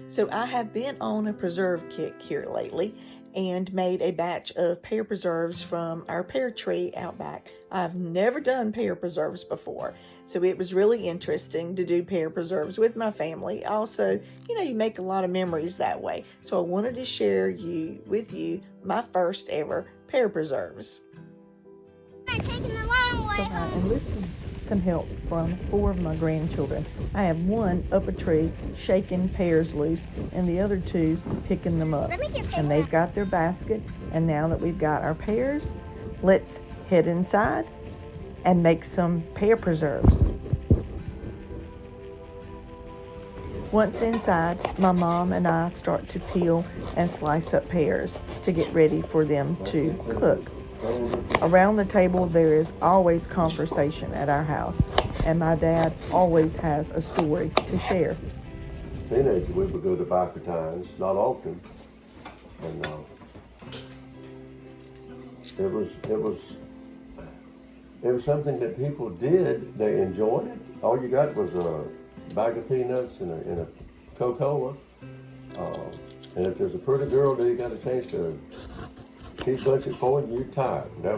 So I have been on a preserve kick here lately and made a batch of pear preserves from our pear tree out back. I've never done pear preserves before, so it was really interesting to do pear preserves with my family. Also, you make a lot of memories that way. So I wanted to share with you my first ever pear preserves. I'm taking the long way home. And listen, some help from 4 of my grandchildren. I have one up a tree shaking pears loose and the other 2 picking them up. And they've got their basket, and now that we've got our pears, let's head inside and make some pear preserves. Once inside, my mom and I start to peel and slice up pears to get ready for them to cook. Around the table, there is always conversation at our house, and my dad always has a story to share. Teenager, we would go to biker times, not often, and it was something that people did. They enjoyed it. All you got was a bag of peanuts and a Coca-Cola, and if there's a pretty girl that you got a chance to keep bunching for you, you're tired. That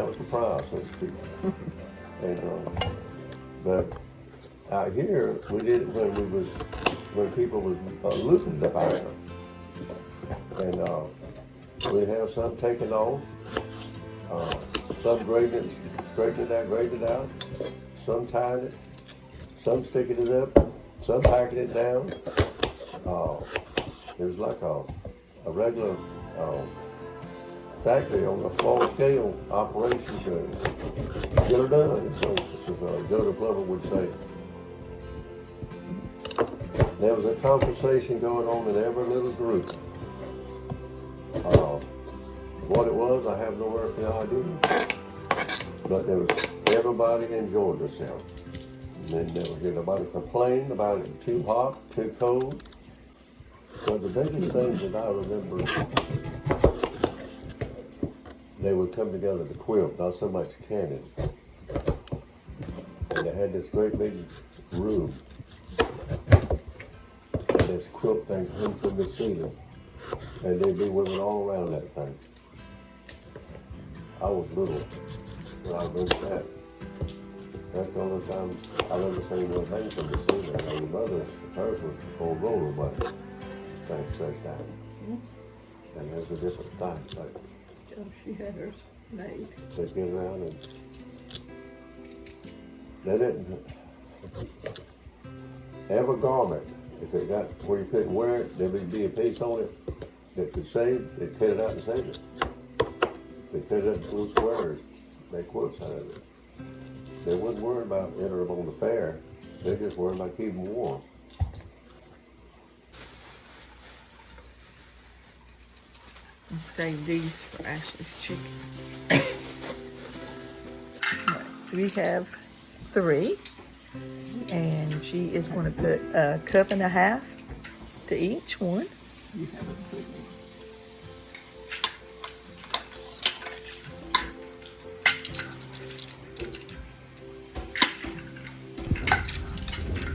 was the prize, so to speak. And but out here, we did it when people was looting the fire, and we'd have some taken off, some straightened it out, some tying it, some sticking it up, some packing it down. It was like a regular factory on a small scale operation to get her done, so as Joe Glover would say. There was a conversation going on in every little group. What it was, I have no earthly idea. But everybody enjoyed themselves. And then never hear nobody complain about it too hot, too cold. So the biggest things that I remember, they would come together to quilt, not so much cannon. And they had this great big room. And this quilt thing hung from the ceiling. And they'd be women all around that thing. I was little when I learned that. That's the only time I've ever seen one hang from the ceiling. My mother's, hers was on roller, but thing stretched out. And there's a different type. Oh, she had hers made. They get around and they didn't have a garment. If it got where you couldn't wear it, there would be a piece on it that could save. They'd cut it out and save it. They cut it up into little squares, make quilts out of it. They wasn't worried about entering them on the fair. They just worried about keeping them warm. Save these for Ashley's chicken. Right, so we have 3, and she is going to put a cup and a half to each one. You have a good one.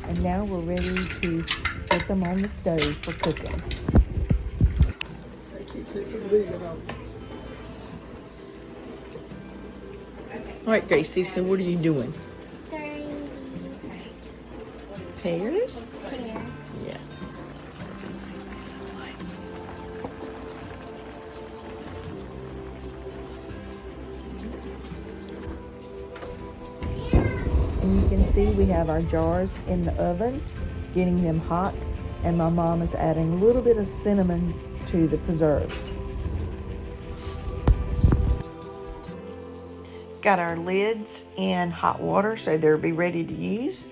And now we're ready to put them on the stove for cooking. All right, Gracie, so what are you doing? Stirring Pears? pears. Yeah. So we can see what they look like. And you can see we have our jars in the oven, getting them hot, and my mom is adding a little bit of cinnamon to the preserves. Got our lids in hot water so they'll be ready to use.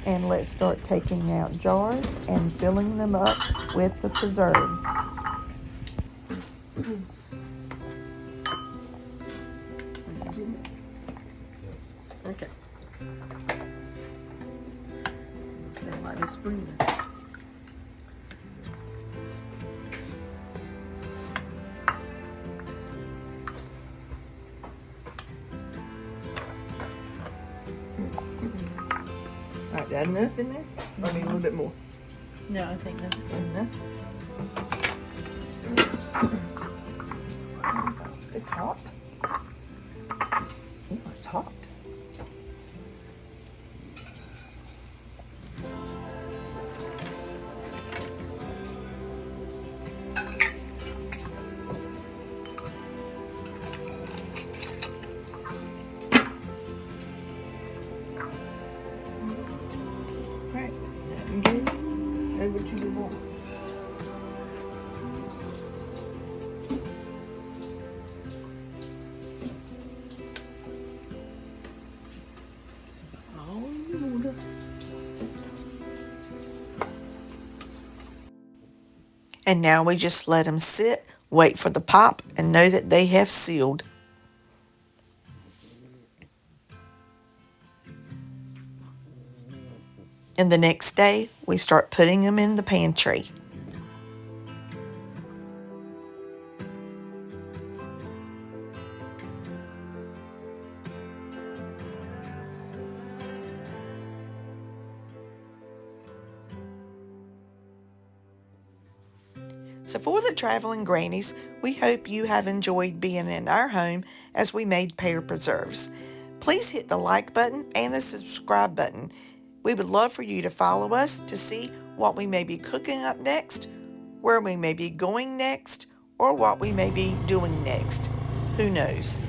And let's start taking out jars and filling them up with the preserves. Okay. Somebody's breathing. All right, got enough in there? Or need a little bit more? No, I think that's good enough. The top. Ooh, it's hot. Right, that goes over to the wall. And now we just let them sit, wait for the pop, and know that they have sealed. And the next day, we start putting them in the pantry. So for the traveling grannies, we hope you have enjoyed being in our home as we made pear preserves. Please hit the like button and the subscribe button. We would love for you to follow us to see what we may be cooking up next, where we may be going next, or what we may be doing next. Who knows?